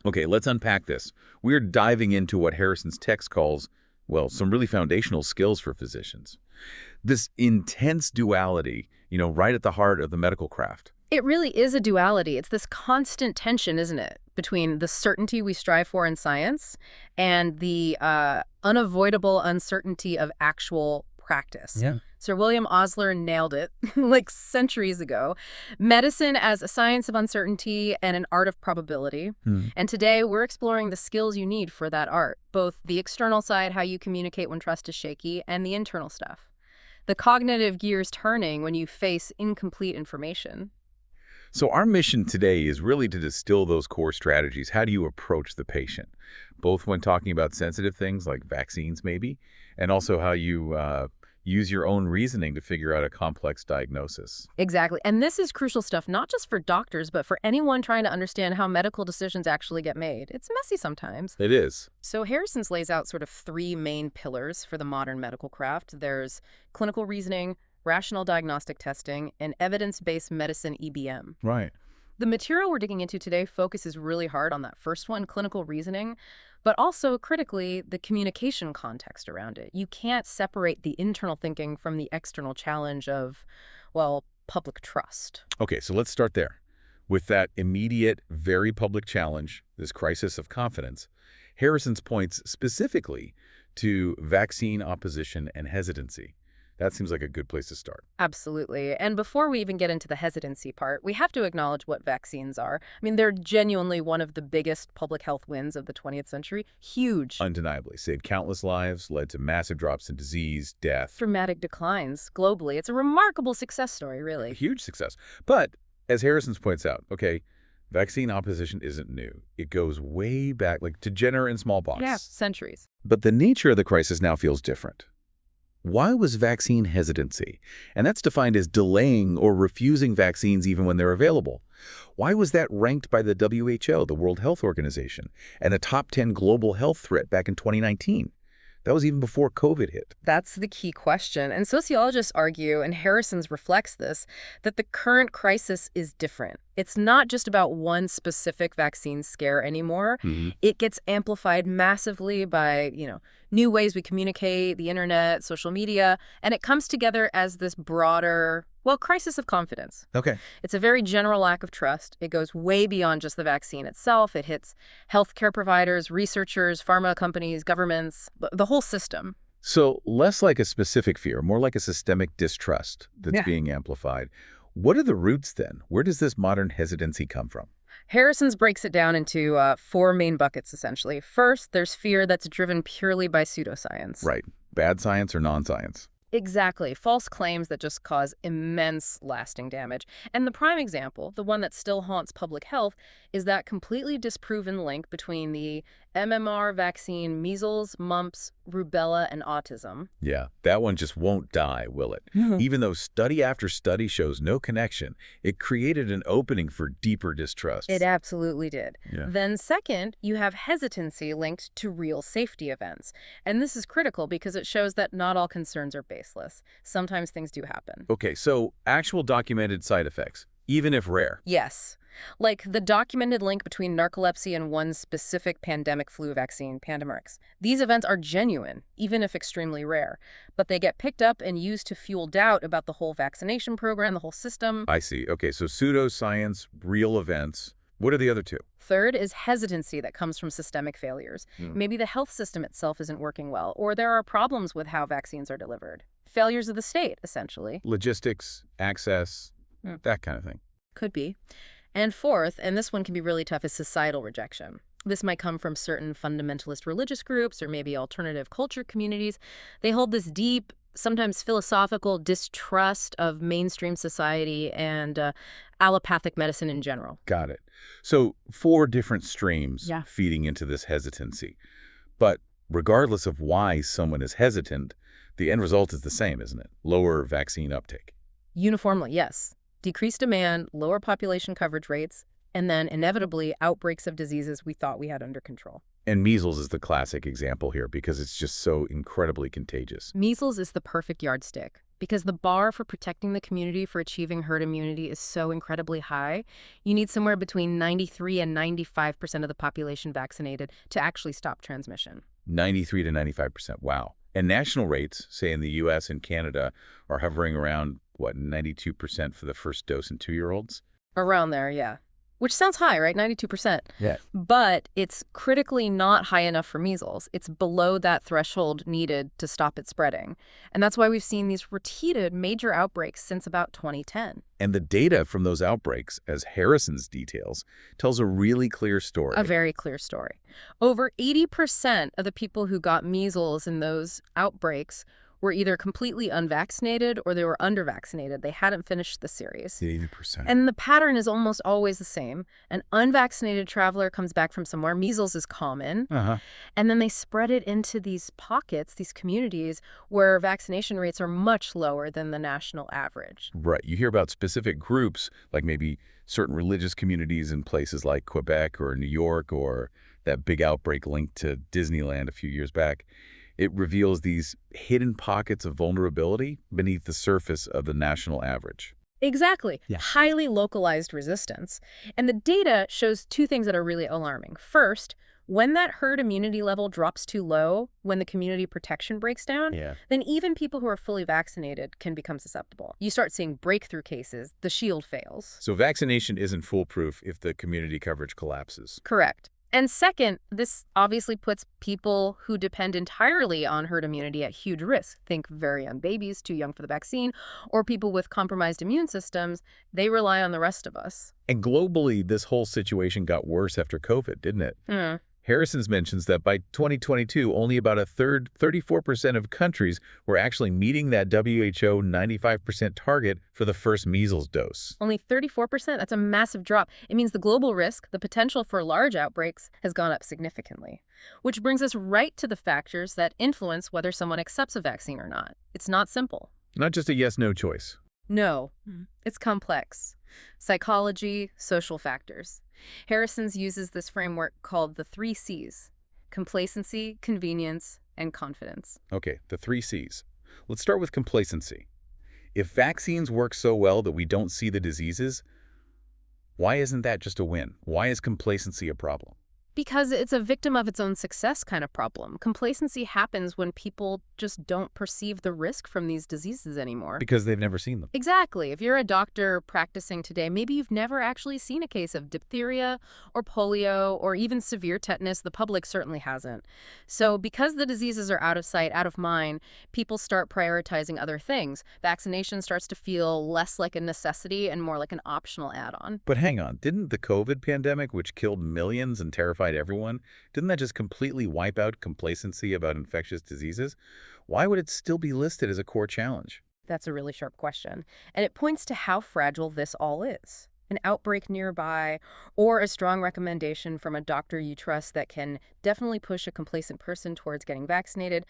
Okay, let's unpack this. We're diving into what Harrison's text calls, well, some really foundational skills for physicians. This intense duality, right at the heart of the medical craft. It really is a duality. It's this constant tension, isn't it, between the certainty we strive for in science and the unavoidable uncertainty of actual practice. Yeah. Sir William Osler nailed it like centuries ago. Medicine as a science of uncertainty and an art of probability. And today we're exploring the skills you need for that art, both the external side, how you communicate when trust is shaky, and the internal stuff. The cognitive gears turning when you face incomplete information. So our mission today is really to distill those core strategies. How do you approach the patient? Both when talking about sensitive things like vaccines maybe, and also how you use your own reasoning to figure out a complex diagnosis. Exactly. And this is crucial stuff, not just for doctors, but for anyone trying to understand how medical decisions actually get made. It's messy sometimes. It is. So Harrison's lays out sort of three main pillars for the modern medical craft. There's clinical reasoning, rational diagnostic testing, and evidence-based medicine EBM. Right. The material we're digging into today focuses really hard on that first one, clinical reasoning, but also critically the communication context around it. You can't separate the internal thinking from the external challenge of, well, public trust. Okay, so let's start there. With that immediate, very public challenge, this crisis of confidence, Harrison's points specifically to vaccine opposition and hesitancy. That seems like a good place to start. Absolutely. And before we even get into the hesitancy part, we have to acknowledge what vaccines are. I mean, they're genuinely one of the biggest public health wins of the 20th century. Huge. Undeniably. Saved countless lives, led to massive drops in disease, death. Dramatic declines globally. It's a remarkable success story, really. A huge success. But, as Harrison's points out, okay, vaccine opposition isn't new. It goes way back, like to Jenner and smallpox. Yeah, centuries. But the nature of the crisis now feels different. Why was vaccine hesitancy? And that's defined as delaying or refusing vaccines even when they're available. Why was that ranked by the WHO, the World Health Organization, and a top 10 global health threat back in 2019? That was even before COVID hit. That's the key question. And sociologists argue, and Harrison's reflects this, that the current crisis is different. It's not just about one specific vaccine scare anymore. It gets amplified massively by, new ways we communicate, the internet, social media, and it comes together as this broader, crisis of confidence. Okay. It's a very general lack of trust. It goes way beyond just the vaccine itself. It hits healthcare providers, researchers, pharma companies, governments, the whole system. So less like a specific fear, more like a systemic distrust that's being amplified. What are the roots then? Where does this modern hesitancy come from? Harrison's breaks it down into four main buckets, essentially. First, there's fear that's driven purely by pseudoscience. Right. Bad science or non-science? Exactly. False claims that just cause immense lasting damage. And the prime example, the one that still haunts public health, is that completely disproven link between the MMR vaccine measles, mumps, rubella, and autism. Yeah, that one just won't die, will it? Even though study after study shows no connection, it created an opening for deeper distrust. It absolutely did. Yeah. Then second, you have hesitancy linked to real safety events. And this is critical because it shows that not all concerns are baseless. Sometimes things do happen. Okay, so actual documented side effects, even if rare. Yes. Like the documented link between narcolepsy and one specific pandemic flu vaccine, Pandemrix. These events are genuine, even if extremely rare, but they get picked up and used to fuel doubt about the whole vaccination program, the whole system. I see. Okay, so pseudoscience, real events. What are the other two? Third is hesitancy that comes from systemic failures. Maybe the health system itself isn't working well, or there are problems with how vaccines are delivered. Failures of the state, essentially. Logistics, access, that kind of thing. Could be. And fourth, and this one can be really tough, is societal rejection. This might come from certain fundamentalist religious groups or maybe alternative culture communities. They hold this deep, sometimes philosophical distrust of mainstream society and allopathic medicine in general. Got it. So 4 different streams Yeah. feeding into this hesitancy. But regardless of why someone is hesitant, the end result is the same, isn't it? Lower vaccine uptake. Uniformly, yes. Decreased demand, lower population coverage rates, and then inevitably outbreaks of diseases we thought we had under control. And measles is the classic example here because it's just so incredibly contagious. Measles is the perfect yardstick. because the bar for protecting the community for achieving herd immunity is so incredibly high. You need somewhere between 93 and 95% of the population vaccinated to actually stop transmission. 93 to 95%. Wow. And national rates, say in the U.S. and Canada, are hovering around, what, 92% for the first dose in 2-year-olds? Around there, yeah. Which sounds high, right? 92%. Yeah. But it's critically not high enough for measles. It's below that threshold needed to stop it spreading. And that's why we've seen these repeated major outbreaks since about 2010. And the data from those outbreaks, as Harrison's details, tells a really clear story. A very clear story. Over 80% of the people who got measles in those outbreaks were either completely unvaccinated or they were undervaccinated. They hadn't finished the series. 80%. And the pattern is almost always the same. An unvaccinated traveler comes back from somewhere. Measles is common. And then they spread it into these pockets, these communities, where vaccination rates are much lower than the national average. Right. You hear about specific groups, like maybe certain religious communities in places like Quebec or New York, or that big outbreak linked to Disneyland a few years back. It reveals these hidden pockets of vulnerability beneath the surface of the national average. Exactly. Yeah. Highly localized resistance. And the data shows two things that are really alarming. First, when that herd immunity level drops too low, when the community protection breaks down, then even people who are fully vaccinated can become susceptible. You start seeing breakthrough cases. The shield fails. So vaccination isn't foolproof if the community coverage collapses. Correct. And second, this obviously puts people who depend entirely on herd immunity at huge risk. Think very young babies, too young for the vaccine, or people with compromised immune systems. They rely on the rest of us. And globally, this whole situation got worse after COVID, didn't it? Harrison's mentions that by 2022, only about a third, 34% of countries were actually meeting that WHO 95% target for the first measles dose. Only 34%? That's a massive drop. It means the global risk, the potential for large outbreaks, has gone up significantly. Which brings us right to the factors that influence whether someone accepts a vaccine or not. It's not simple. Not just a yes-no choice. No, it's complex. Psychology, social factors. Harrison's uses this framework called the 3 C's: complacency, convenience, and confidence. Okay, the 3 C's. Let's start with complacency. If vaccines work so well that we don't see the diseases, why isn't that just a win? Why is complacency a problem? Because it's a victim of its own success kind of problem. Complacency happens when people just don't perceive the risk from these diseases anymore. Because they've never seen them. Exactly. If you're a doctor practicing today, maybe you've never actually seen a case of diphtheria or polio or even severe tetanus. The public certainly hasn't. So because the diseases are out of sight, out of mind, people start prioritizing other things. Vaccination starts to feel less like a necessity and more like an optional add-on. But hang on, didn't the COVID pandemic, which killed millions and terrified everyone, didn't that just completely wipe out complacency about infectious diseases? Why would it still be listed as a core challenge? That's a really sharp question. And it points to how fragile this all is. An outbreak nearby or a strong recommendation from a doctor you trust that can definitely push a complacent person towards getting vaccinated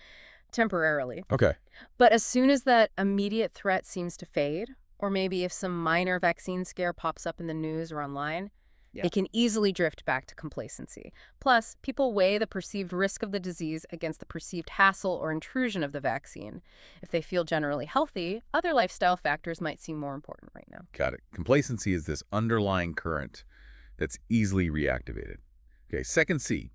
temporarily. Okay. But as soon as that immediate threat seems to fade, or maybe if some minor vaccine scare pops up in the news or online, it can easily drift back to complacency. Plus, people weigh the perceived risk of the disease against the perceived hassle or intrusion of the vaccine. If they feel generally healthy, other lifestyle factors might seem more important right now. Got it. Complacency is this underlying current that's easily reactivated. Okay, second C,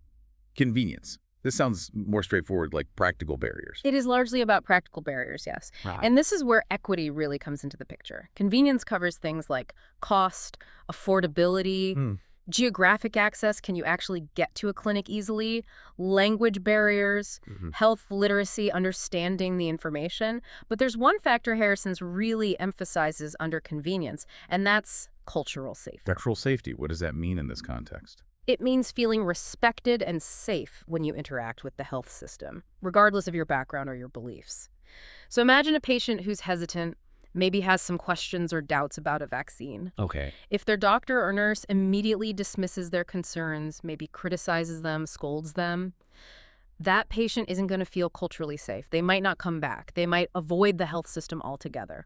convenience. This sounds more straightforward, like practical barriers. It is largely about practical barriers, yes. Right. And this is where equity really comes into the picture. Convenience covers things like cost, affordability, geographic access. Can you actually get to a clinic easily? Language barriers, health literacy, understanding the information. But there's one factor Harrison's really emphasizes under convenience, and that's cultural safety. Cultural safety, what does that mean in this context? It means feeling respected and safe when you interact with the health system, regardless of your background or your beliefs. So imagine a patient who's hesitant, maybe has some questions or doubts about a vaccine. Okay. If their doctor or nurse immediately dismisses their concerns, maybe criticizes them, scolds them, that patient isn't going to feel culturally safe. They might not come back. They might avoid the health system altogether.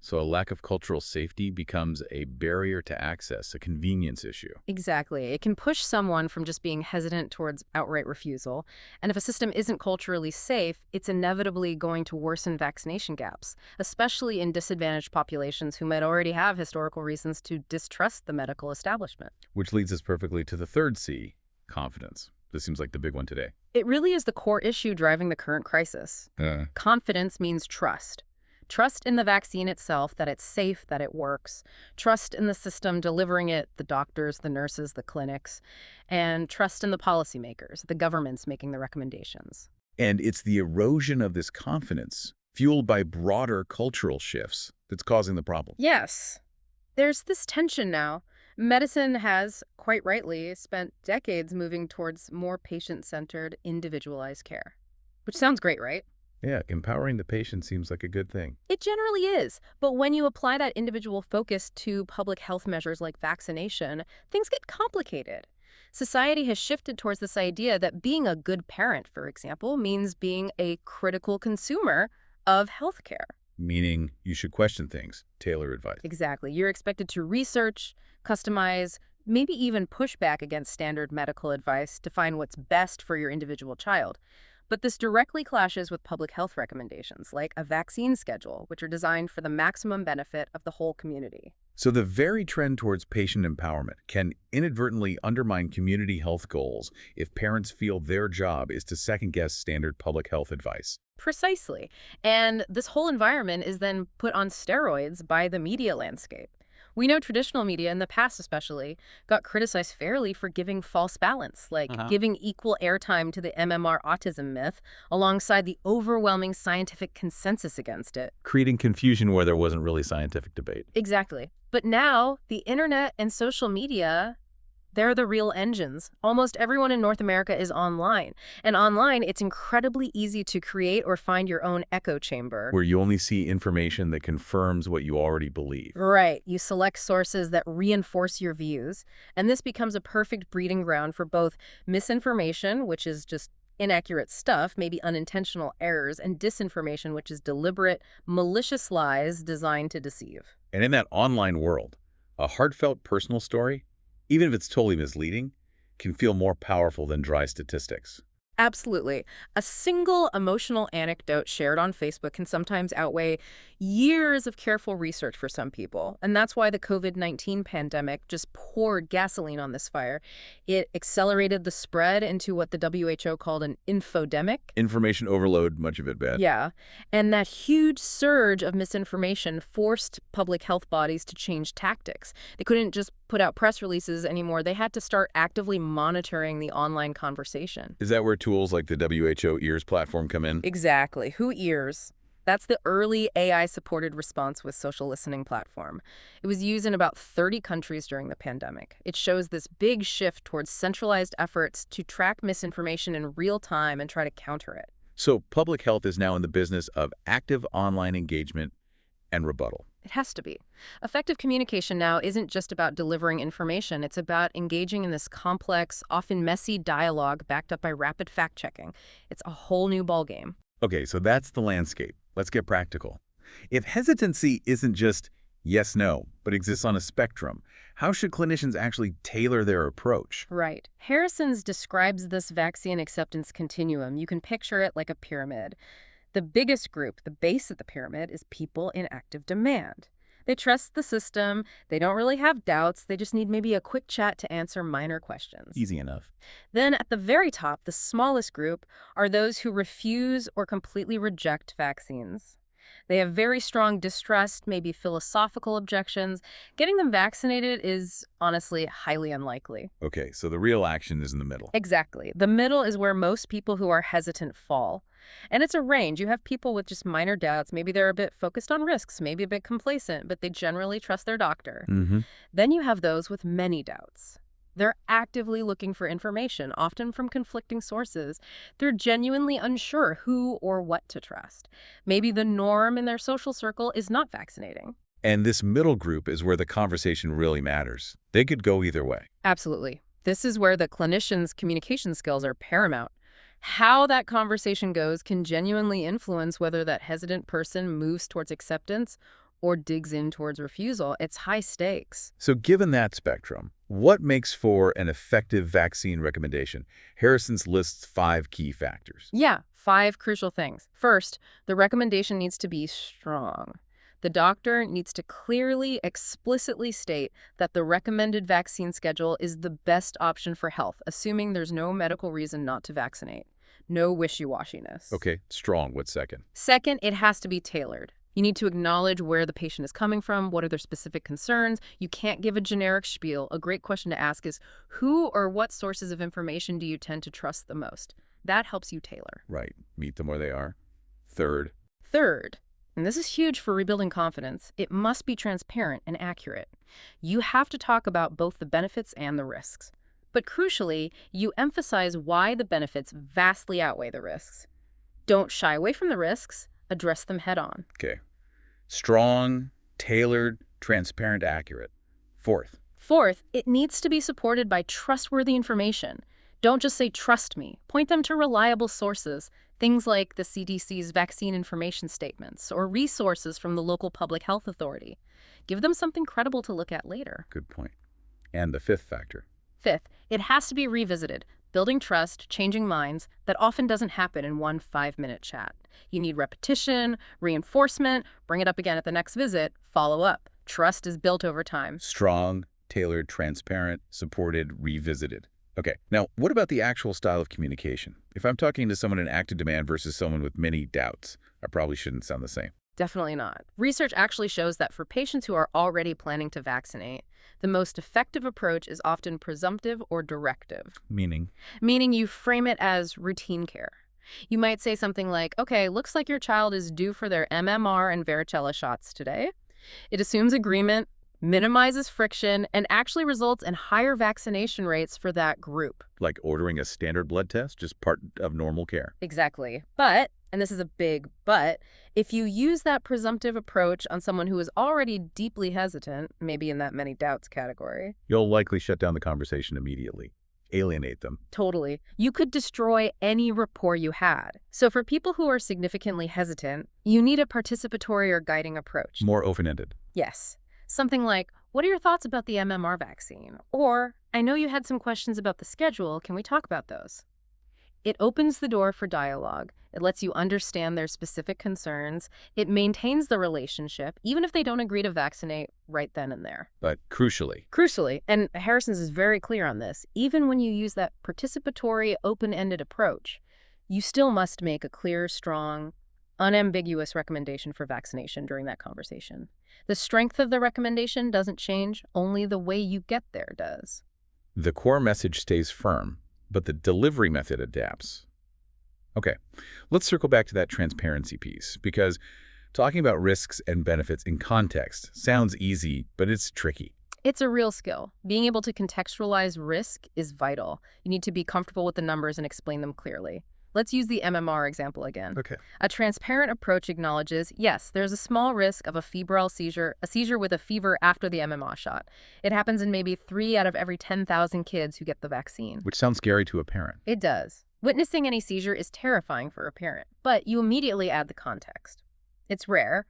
So a lack of cultural safety becomes a barrier to access, a convenience issue. Exactly. It can push someone from just being hesitant towards outright refusal. And if a system isn't culturally safe, it's inevitably going to worsen vaccination gaps, especially in disadvantaged populations who might already have historical reasons to distrust the medical establishment. Which leads us perfectly to the third C, confidence. This seems like the big one today. It really is the core issue driving the current crisis. Confidence means trust. Trust in the vaccine itself, that it's safe, that it works. Trust in the system delivering it, the doctors, the nurses, the clinics. And trust in the policymakers, the governments making the recommendations. And it's the erosion of this confidence, fueled by broader cultural shifts, that's causing the problem. Yes. There's this tension now. Medicine has, quite rightly, spent decades moving towards more patient-centered, individualized care. Which sounds great, right? Yeah, empowering the patient seems like a good thing. It generally is, but when you apply that individual focus to public health measures like vaccination, things get complicated. Society has shifted towards this idea that being a good parent, for example, means being a critical consumer of healthcare. Meaning you should question things, tailor advice. Exactly. You're expected to research, customize, maybe even push back against standard medical advice to find what's best for your individual child. But this directly clashes with public health recommendations, like a vaccine schedule, which are designed for the maximum benefit of the whole community. So the very trend towards patient empowerment can inadvertently undermine community health goals if parents feel their job is to second-guess standard public health advice. Precisely. And this whole environment is then put on steroids by the media landscape. We know traditional media, in the past especially, got criticized fairly for giving false balance, like giving equal airtime to the MMR autism myth alongside the overwhelming scientific consensus against it. Creating confusion where there wasn't really scientific debate. Exactly. But now, the internet and social media, they're the real engines. Almost everyone in North America is online. And online, it's incredibly easy to create or find your own echo chamber. Where you only see information that confirms what you already believe. Right. You select sources that reinforce your views. And this becomes a perfect breeding ground for both misinformation, which is just inaccurate stuff, maybe unintentional errors, and disinformation, which is deliberate, malicious lies designed to deceive. And in that online world, a heartfelt personal story, even if it's totally misleading, can feel more powerful than dry statistics. Absolutely. A single emotional anecdote shared on Facebook can sometimes outweigh years of careful research for some people. And that's why the COVID-19 pandemic just poured gasoline on this fire. It accelerated the spread into what the WHO called an infodemic. Information overload, much of it bad. Yeah. And that huge surge of misinformation forced public health bodies to change tactics. They couldn't just put out press releases anymore. They had to start actively monitoring the online conversation. Is that where tools like the WHO EARS platform come in? Exactly. Who EARS? That's the early AI-supported response with social listening platform. It was used in about 30 countries during the pandemic. It shows this big shift towards centralized efforts to track misinformation in real time and try to counter it. So public health is now in the business of active online engagement and rebuttal. It has to be. Effective communication now isn't just about delivering information. It's about engaging in this complex, often messy dialogue backed up by rapid fact-checking. It's a whole new ballgame. Okay, so that's the landscape. Let's get practical. If hesitancy isn't just yes-no, but exists on a spectrum, how should clinicians actually tailor their approach? Right. Harrison's describes this vaccine acceptance continuum. You can picture it like a pyramid. The biggest group, the base of the pyramid, is people in active demand. They trust the system, they don't really have doubts, they just need maybe a quick chat to answer minor questions. Easy enough. Then at the very top, the smallest group, are those who refuse or completely reject vaccines. They have very strong distrust, maybe philosophical objections. Getting them vaccinated is honestly highly unlikely. Okay, so the real action is in the middle. Exactly. The middle is where most people who are hesitant fall. And it's a range. You have people with just minor doubts. Maybe they're a bit focused on risks, maybe a bit complacent, but they generally trust their doctor. Then you have those with many doubts. They're actively looking for information, often from conflicting sources. They're genuinely unsure who or what to trust. Maybe the norm in their social circle is not vaccinating. And this middle group is where the conversation really matters. They could go either way. Absolutely. This is where the clinician's communication skills are paramount. How that conversation goes can genuinely influence whether that hesitant person moves towards acceptance or digs in towards refusal, it's high stakes. So given that spectrum, what makes for an effective vaccine recommendation? Harrison's lists 5 key factors. Yeah, 5 crucial things. First, the recommendation needs to be strong. The doctor needs to clearly, explicitly state that the recommended vaccine schedule is the best option for health, assuming there's no medical reason not to vaccinate. No wishy-washiness. Okay, strong. What's second? Second, it has to be tailored. You need to acknowledge where the patient is coming from, what are their specific concerns. You can't give a generic spiel. A great question to ask is, who or what sources of information do you tend to trust the most? That helps you tailor. Right. Meet them where they are. Third, And this is huge for rebuilding confidence, it must be transparent and accurate. You have to talk about both the benefits and the risks. But crucially, you emphasize why the benefits vastly outweigh the risks. Don't shy away from the risks, address them head on. Okay. Strong, tailored, transparent, accurate. Fourth, it needs to be supported by trustworthy information. Don't just say, trust me. Point them to reliable sources, things like the CDC's vaccine information statements or resources from the local public health authority. Give them something credible to look at later. Good point. And the 5th factor. Fifth, it has to be revisited. Building trust, changing minds, that often doesn't happen in one 5-minute chat. You need repetition, reinforcement, bring it up again at the next visit, follow up. Trust is built over time. Strong, tailored, transparent, supported, revisited. Okay, now what about the actual style of communication? If I'm talking to someone in active demand versus someone with many doubts, I probably shouldn't sound the same. Definitely not. Research actually shows that for patients who are already planning to vaccinate, the most effective approach is often presumptive or directive. Meaning Meaning you frame it as routine care. You might say something like, okay, looks like your child is due for their MMR and varicella shots today. It assumes agreement, minimizes friction, and actually results in higher vaccination rates for that group. like ordering a standard blood test, just part of normal care. Exactly. But, and this is a big but, if you use that presumptive approach on someone who is already deeply hesitant, maybe in that many doubts category, You'll likely shut down the conversation immediately, alienate them. totally, you could destroy any rapport you had. So for people who are significantly hesitant, you need a participatory or guiding approach. More open-ended. Yes. Something like, what are your thoughts about the MMR vaccine? Or, I know you had some questions about the schedule. Can we talk about those? It opens the door for dialogue. It lets you understand their specific concerns. It maintains the relationship, even if they don't agree to vaccinate right then and there. But crucially, Crucially, and Harrison's is very clear on this, even when you use that participatory, open-ended approach, you still must make a clear, strong, unambiguous recommendation for vaccination during that conversation. The strength of the recommendation doesn't change, only the way you get there does. the core message stays firm, but the delivery method adapts. Okay, let's circle back to that transparency piece, because talking about risks and benefits in context sounds easy, but it's tricky. It's a real skill. Being able to contextualize risk is vital. You need to be comfortable with the numbers and explain them clearly. Let's use the MMR example again. Okay. A transparent approach acknowledges, yes, there's a small risk of a febrile seizure, a seizure with a fever after the MMR shot. It happens in maybe 3 out of every 10,000 kids who get the vaccine. Which sounds scary to a parent. It does. Witnessing any seizure is terrifying for a parent, but you immediately add the context. It's rare,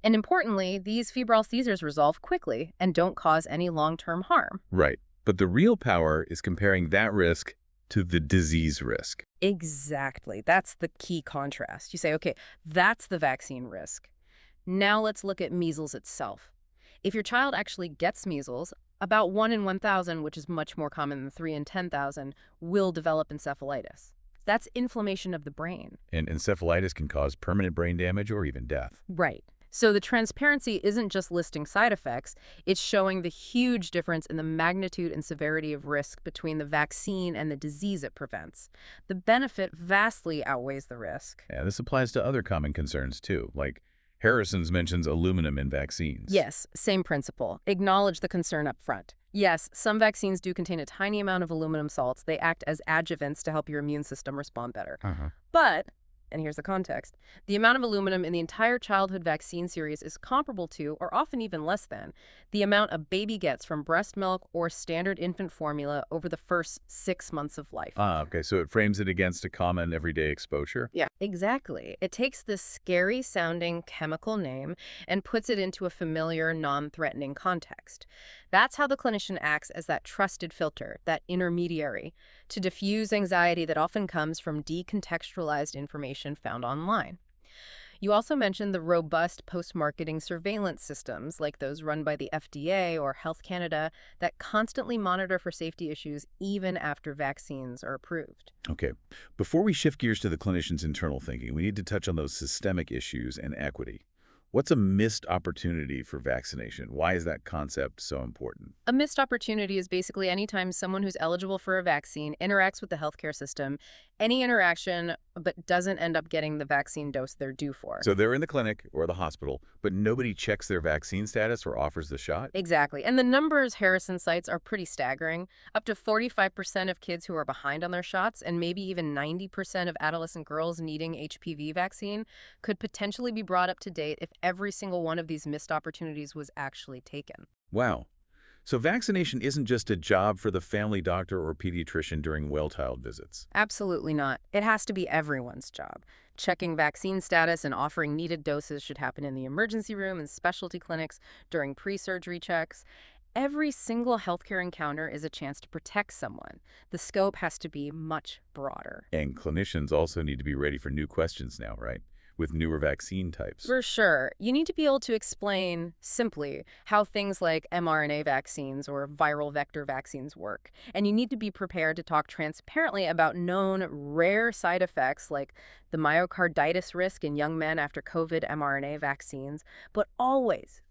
and importantly, these febrile seizures resolve quickly and don't cause any long-term harm. Right. But the real power is comparing that risk to the disease risk. Exactly. That's the key contrast. You say, okay, that's the vaccine risk. Now let's look at measles itself. If your child actually gets measles, about 1 in 1,000, which is much more common than 3 in 10,000, will develop encephalitis. That's inflammation of the brain. And encephalitis can cause permanent brain damage or even death. Right. So the transparency isn't just listing side effects, it's showing the huge difference in the magnitude and severity of risk between the vaccine and the disease it prevents. The benefit vastly outweighs the risk. Yeah, this applies to other common concerns too, like Harrison's mentions aluminum in vaccines. Yes, same principle. Acknowledge the concern up front. Yes, some vaccines do contain a tiny amount of aluminum salts. They act as adjuvants to help your immune system respond better. But and here's the context, the amount of aluminum in the entire childhood vaccine series is comparable to, or often even less than, the amount a baby gets from breast milk or standard infant formula over the first 6 months of life. Ah, okay, so it frames it against a common everyday exposure? Yeah, exactly. It takes this scary-sounding chemical name and puts it into a familiar, non-threatening context. That's how the clinician acts as that trusted filter, that intermediary, to diffuse anxiety that often comes from decontextualized information found online. You also mentioned the robust post-marketing surveillance systems, like those run by the FDA or Health Canada, that constantly monitor for safety issues even after vaccines are approved. Okay. Before we shift gears to the clinician's internal thinking, we need to touch on those systemic issues and equity. What's a missed opportunity for vaccination? Why is that concept so important? A missed opportunity is basically any time someone who's eligible for a vaccine interacts with the healthcare system, any interaction, but doesn't end up getting the vaccine dose they're due for. So they're in the clinic or the hospital, but nobody checks their vaccine status or offers the shot? Exactly. And the numbers Harrison cites are pretty staggering. Up to 45% of kids who are behind on their shots, and maybe even 90% of adolescent girls needing HPV vaccine, could potentially be brought up to date if every single one of these missed opportunities was actually taken. Wow. So vaccination isn't just a job for the family doctor or pediatrician during well-child visits. Absolutely not. It has to be everyone's job. Checking vaccine status and offering needed doses should happen in the emergency room and specialty clinics during pre-surgery checks. Every single healthcare encounter is a chance to protect someone. The scope has to be much broader. And clinicians also need to be ready for new questions now, right? With newer vaccine types. For sure. You need to be able to explain simply how things like mRNA vaccines or viral vector vaccines work. And you need to be prepared to talk transparently about known rare side effects like the myocarditis risk in young men after COVID mRNA vaccines, but always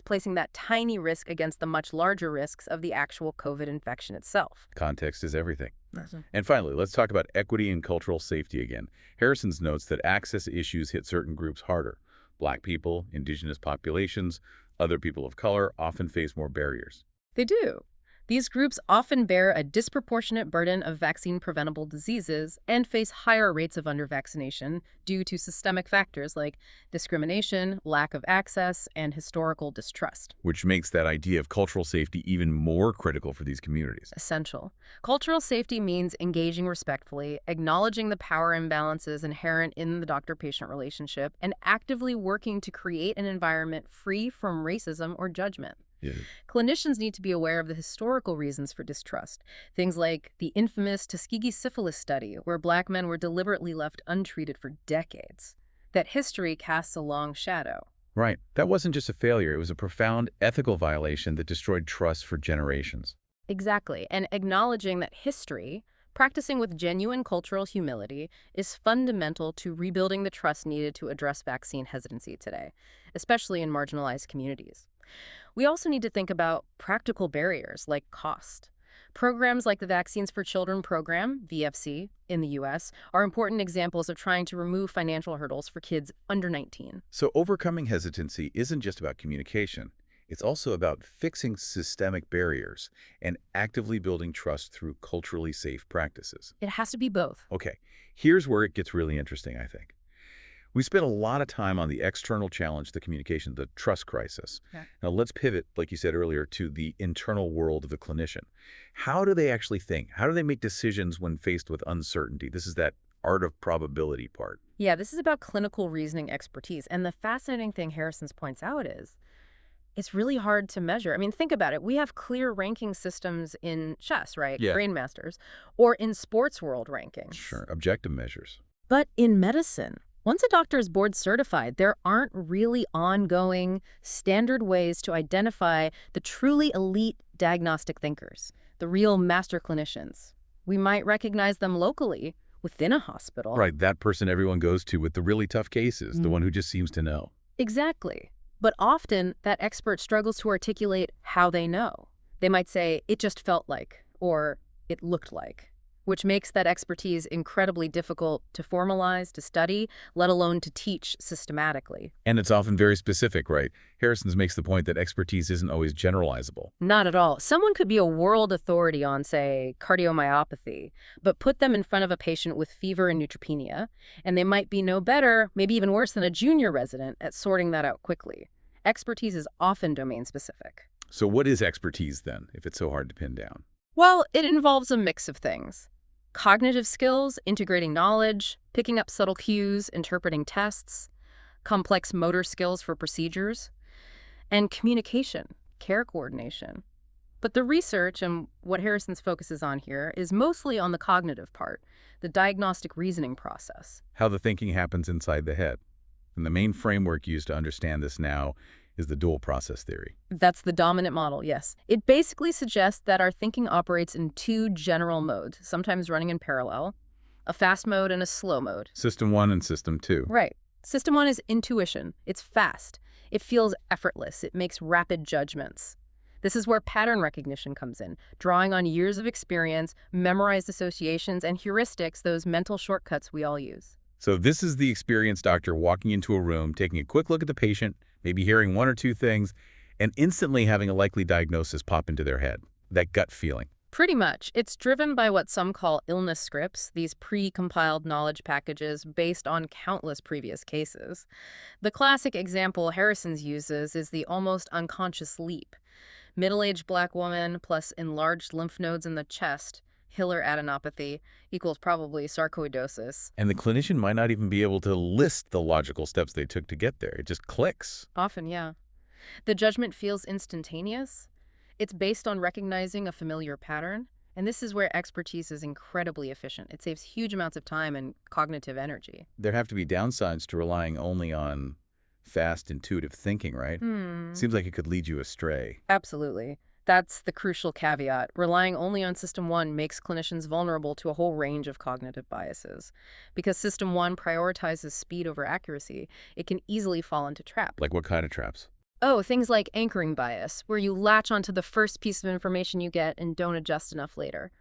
placing that tiny risk against the much larger risks of the actual COVID infection itself. Context is everything. Awesome. And finally, let's talk about equity and cultural safety again. Harrison's notes that access issues hit certain groups harder. Black people, indigenous populations, other people of color often face more barriers. They do. These groups often bear a disproportionate burden of vaccine-preventable diseases and face higher rates of undervaccination due to systemic factors like discrimination, lack of access, and historical distrust. Which makes that idea of cultural safety even more critical for these communities. Essential. Cultural safety means engaging respectfully, acknowledging the power imbalances inherent in the doctor-patient relationship, and actively working to create an environment free from racism or judgment. Yeah. Clinicians need to be aware of the historical reasons for distrust. Things like the infamous Tuskegee syphilis study, where Black men were deliberately left untreated for decades. That history casts a long shadow. Right. That wasn't just a failure. It was a profound ethical violation that destroyed trust for generations. Exactly. And acknowledging that history, practicing with genuine cultural humility, is fundamental to rebuilding the trust needed to address vaccine hesitancy today, especially in marginalized communities. We also need to think about practical barriers like cost. Programs like the Vaccines for Children program, VFC, in the U.S., are important examples of trying to remove financial hurdles for kids under 19. So overcoming hesitancy isn't just about communication. It's also about fixing systemic barriers and actively building trust through culturally safe practices. It has to be both. Okay, here's where it gets really interesting, I think. We spent a lot of time on the external challenge, the communication, the trust crisis. Yeah. Now let's pivot, like you said earlier, to the internal world of the clinician. How do they actually think? How do they make decisions when faced with uncertainty? This is that art of probability part. Yeah, this is about clinical reasoning expertise. And the fascinating thing Harrison's points out is it's really hard to measure. I mean, think about it. We have clear ranking systems in chess, right? Yeah. Grandmasters, or in sports world rankings. Sure, objective measures. But in medicine, once a doctor is board certified, there aren't really ongoing, standard ways to identify the truly elite diagnostic thinkers, the real master clinicians. We might recognize them locally within a hospital. Right, that person everyone goes to with the really tough cases, the one who just seems to know. Exactly. But often, that expert struggles to articulate how they know. They might say, it just felt like, or it looked like. which makes that expertise incredibly difficult to formalize, to study, let alone to teach systematically. And it's often very specific, right? Harrison's makes the point that expertise isn't always generalizable. Not at all. Someone could be a world authority on, say, cardiomyopathy, but put them in front of a patient with fever and neutropenia, and they might be no better, maybe even worse than a junior resident at sorting that out quickly. Expertise is often domain-specific. So what is expertise then, if it's so hard to pin down? Well, it involves a mix of things. Cognitive skills, integrating knowledge, picking up subtle cues, interpreting tests, complex motor skills for procedures, and communication, care coordination. But the research and what Harrison's focuses on here is mostly on the cognitive part, the diagnostic reasoning process. How the thinking happens inside the head. And the main framework used to understand this now is the dual process theory. That's the dominant model, yes. It basically suggests that our thinking operates in two general modes, sometimes running in parallel, a fast mode and a slow mode. System 1 and System 2. Right. System 1 is intuition. It's fast. It feels effortless. It makes rapid judgments. This is where pattern recognition comes in, drawing on years of experience, memorized associations, and heuristics, those mental shortcuts we all use. So this is the experienced doctor walking into a room, taking a quick look at the patient, maybe hearing one or two things, and instantly having a likely diagnosis pop into their head. That gut feeling. Pretty much. It's driven by what some call illness scripts, these pre-compiled knowledge packages based on countless previous cases. The classic example Harrison's uses is the almost unconscious leap. Middle-aged black woman plus enlarged lymph nodes in the chest, Hiller adenopathy, equals probably sarcoidosis. And the clinician might not even be able to list the logical steps they took to get there. It just clicks. Often, yeah. The judgment feels instantaneous. It's based on recognizing a familiar pattern, and this is where expertise is incredibly efficient. It saves huge amounts of time and cognitive energy. There have to be downsides to relying only on fast, intuitive thinking, right? Seems like it could lead you astray. Absolutely. That's the crucial caveat. Relying only on System 1 makes clinicians vulnerable to a whole range of cognitive biases. Because System 1 prioritizes speed over accuracy, it can easily fall into traps. Like what kind of traps? Oh, things like anchoring bias, where you latch onto the first piece of information you get and don't adjust enough later.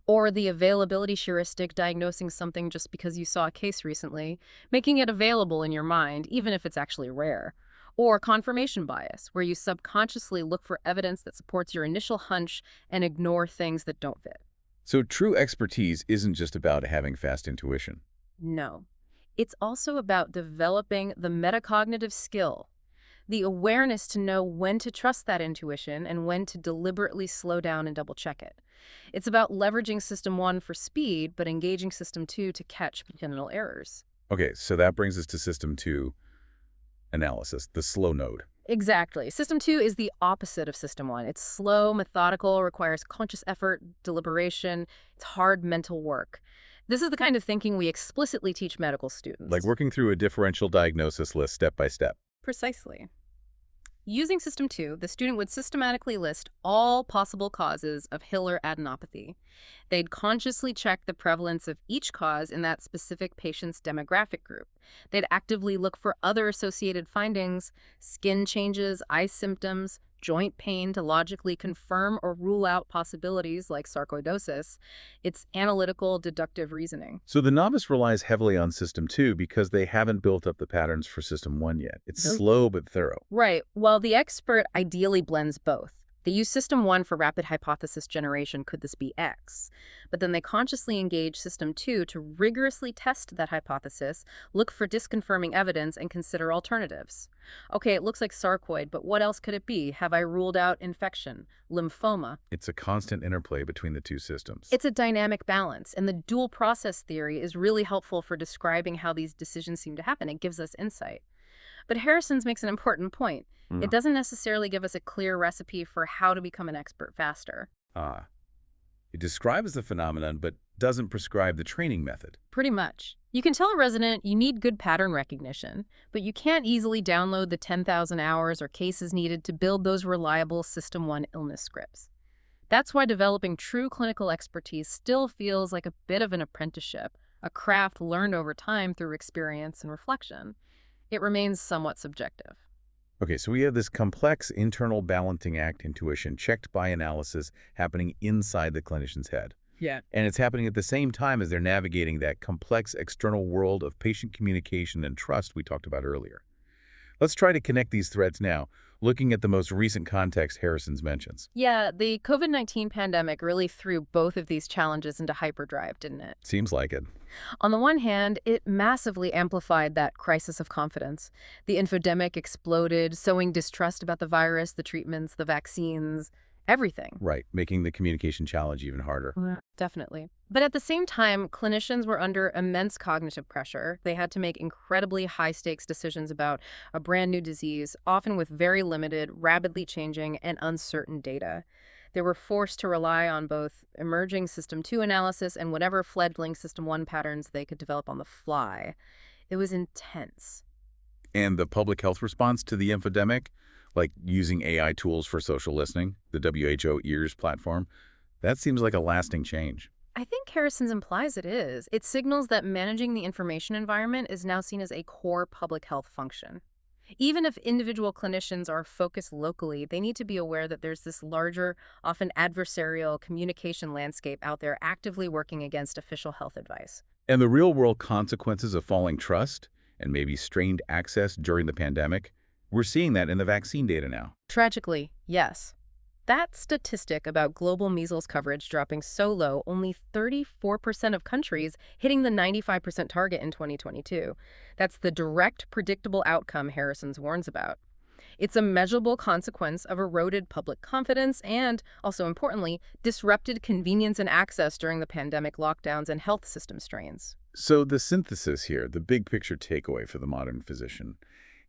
Or the availability heuristic, diagnosing something just because you saw a case recently, making it available in your mind, even if it's actually rare. Or confirmation bias, where you subconsciously look for evidence that supports your initial hunch and ignore things that don't fit. So true expertise isn't just about having fast intuition. No. It's also about developing the metacognitive skill, the awareness to know when to trust that intuition and when to deliberately slow down and double-check it. It's about leveraging System 1 for speed, but engaging System 2 to catch potential errors. Okay, so that brings us to System 2 analysis, the slow node. Exactly. System 2 is the opposite of System 1. It's slow, methodical, requires conscious effort, deliberation. It's hard mental work. This is the kind of thinking we explicitly teach medical students. Like working through a differential diagnosis list step by step. Precisely. Using System 2, the student would systematically list all possible causes of Hiller adenopathy. They'd consciously check the prevalence of each cause in that specific patient's demographic group. They'd actively look for other associated findings, skin changes, eye symptoms, joint pain to logically confirm or rule out possibilities like sarcoidosis. It's analytical, deductive reasoning. So the novice relies heavily on System 2 because they haven't built up the patterns for System 1 yet. It's slow but thorough. Right. Well, the expert ideally blends both. They use System 1 for rapid hypothesis generation, could this be X? But then they consciously engage System 2 to rigorously test that hypothesis, look for disconfirming evidence, and consider alternatives. Okay, it looks like sarcoid, but what else could it be? Have I ruled out infection, lymphoma? It's a constant interplay between the two systems. It's a dynamic balance, and the dual process theory is really helpful for describing how these decisions seem to happen. It gives us insight. But Harrison's makes an important point. It doesn't necessarily give us a clear recipe for how to become an expert faster. It describes the phenomenon, but doesn't prescribe the training method. Pretty much. You can tell a resident you need good pattern recognition, but you can't easily download the 10,000 hours or cases needed to build those reliable System 1 illness scripts. That's why developing true clinical expertise still feels like a bit of an apprenticeship, a craft learned over time through experience and reflection. It remains somewhat subjective. Okay, so we have this complex internal balancing act intuition checked by analysis happening inside the clinician's head. Yeah. And it's happening at the same time as they're navigating that complex external world of patient communication and trust we talked about earlier. Let's try to connect these threads now, looking at the most recent context Harrison's mentions. Yeah, the COVID-19 pandemic really threw both of these challenges into hyperdrive, didn't it? Seems like it. On the one hand, it massively amplified that crisis of confidence. The infodemic exploded, sowing distrust about the virus, the treatments, the vaccines, everything. Right, making the communication challenge even harder. Yeah. Definitely. But at the same time, clinicians were under immense cognitive pressure. They had to make incredibly high-stakes decisions about a brand new disease, often with very limited, rapidly changing, and uncertain data. They were forced to rely on both emerging System 2 analysis and whatever fledgling System 1 patterns they could develop on the fly. It was intense. And the public health response to the infodemic, like using AI tools for social listening, the WHO EARS platform, that seems like a lasting change. I think Harrison's implies it is. It signals that managing the information environment is now seen as a core public health function. Even if individual clinicians are focused locally, they need to be aware that there's this larger, often adversarial communication landscape out there actively working against official health advice. And the real-world consequences of falling trust and maybe strained access during the pandemic, we're seeing that in the vaccine data now. Tragically, yes. That statistic about global measles coverage dropping so low, only 34% of countries hitting the 95% target in 2022. That's the direct, predictable outcome Harrison's warns about. It's a measurable consequence of eroded public confidence and, also importantly, disrupted convenience and access during the pandemic lockdowns and health system strains. So the synthesis here, the big picture takeaway for the modern physician,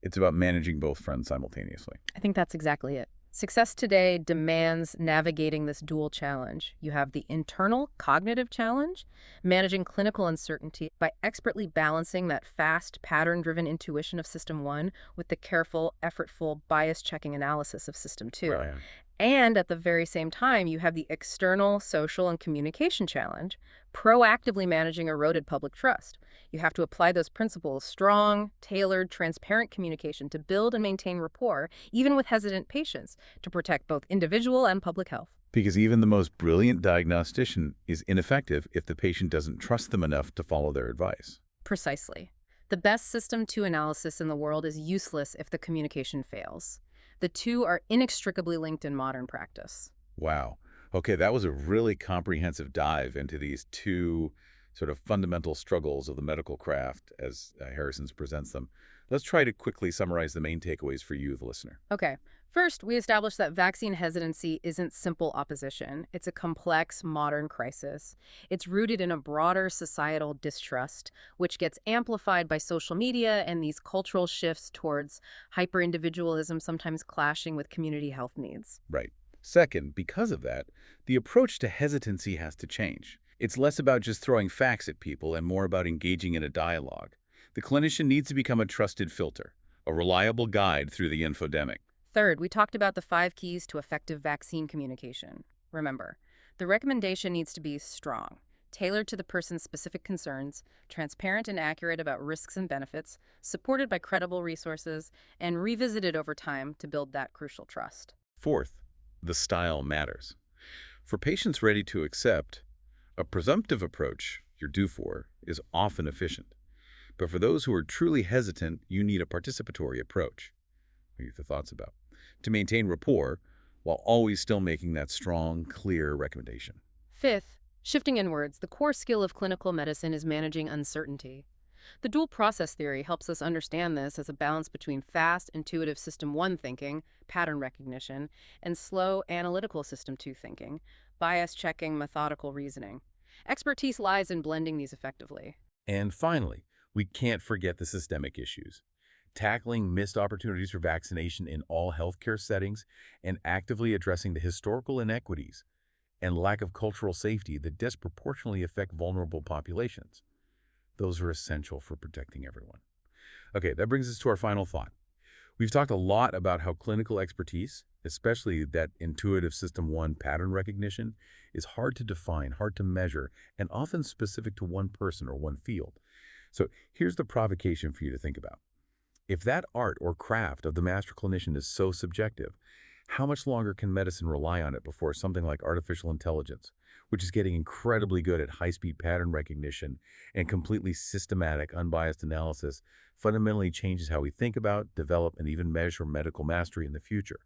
it's about managing both fronts simultaneously. I think that's exactly it. Success today demands navigating this dual challenge. You have the internal cognitive challenge, managing clinical uncertainty by expertly balancing that fast, pattern-driven intuition of System 1 with the careful, effortful, bias-checking analysis of System 2. Right. And at the very same time, you have the external, social, and communication challenge, proactively managing eroded public trust. You have to apply those principles, strong, tailored, transparent communication to build and maintain rapport, even with hesitant patients, to protect both individual and public health. Because even the most brilliant diagnostician is ineffective if the patient doesn't trust them enough to follow their advice. Precisely. The best System 2 analysis in the world is useless if the communication fails. The two are inextricably linked in modern practice. Wow. Okay, that was a really comprehensive dive into these two sort of fundamental struggles of the medical craft as Harrison's presents them. Let's try to quickly summarize the main takeaways for you, the listener. Okay. First, we established that vaccine hesitancy isn't simple opposition. It's a complex, modern crisis. It's rooted in a broader societal distrust, which gets amplified by social media and these cultural shifts towards hyper-individualism, sometimes clashing with community health needs. Right. Second, because of that, the approach to hesitancy has to change. It's less about just throwing facts at people and more about engaging in a dialogue. The clinician needs to become a trusted filter, a reliable guide through the infodemic. Third, we talked about the 5 keys to effective vaccine communication. Remember, the recommendation needs to be strong, tailored to the person's specific concerns, transparent and accurate about risks and benefits, supported by credible resources, and revisited over time to build that crucial trust. Fourth, the style matters. For patients ready to accept, a presumptive approach, you're due for, is often efficient. But for those who are truly hesitant, you need a participatory approach. What are your thoughts about? To maintain rapport while always still making that strong, clear recommendation. Fifth, shifting inwards, the core skill of clinical medicine is managing uncertainty. The dual process theory helps us understand this as a balance between fast, intuitive System 1 thinking, pattern recognition, and slow, analytical System 2 thinking, bias-checking, methodical reasoning. Expertise lies in blending these effectively. And finally, we can't forget the systemic issues. Tackling missed opportunities for vaccination in all healthcare settings and actively addressing the historical inequities and lack of cultural safety that disproportionately affect vulnerable populations. Those are essential for protecting everyone. Okay, that brings us to our final thought. We've talked a lot about how clinical expertise, especially that intuitive System 1 pattern recognition, is hard to define, hard to measure, and often specific to one person or one field. So here's the provocation for you to think about. If that art or craft of the master clinician is so subjective, How much longer can medicine rely on it before something like artificial intelligence, which is getting incredibly good at high-speed pattern recognition and completely systematic, unbiased analysis, fundamentally changes how we think about, develop, and even measure medical mastery in the future?